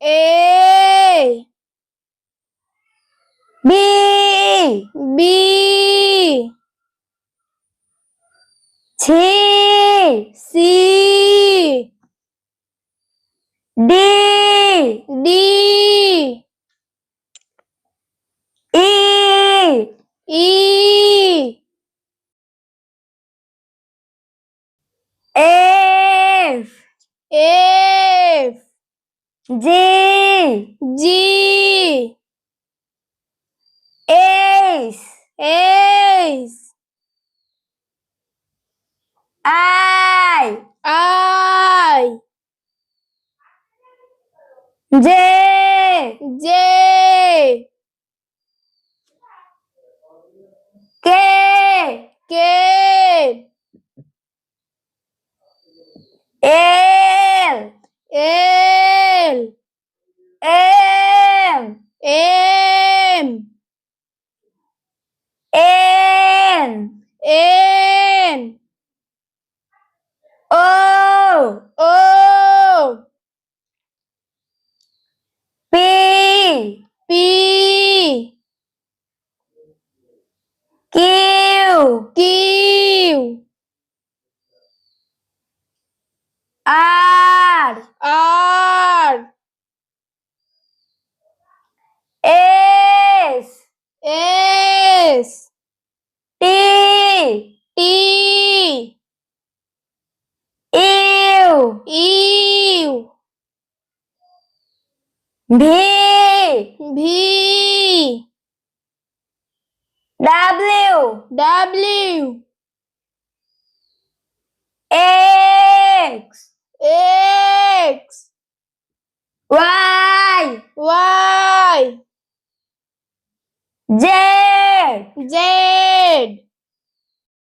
A B B C C D D E E F F G G H H I I J J K K L L M M N N O O P P Q Q R R S S T T U U V V W W X X Y Y Z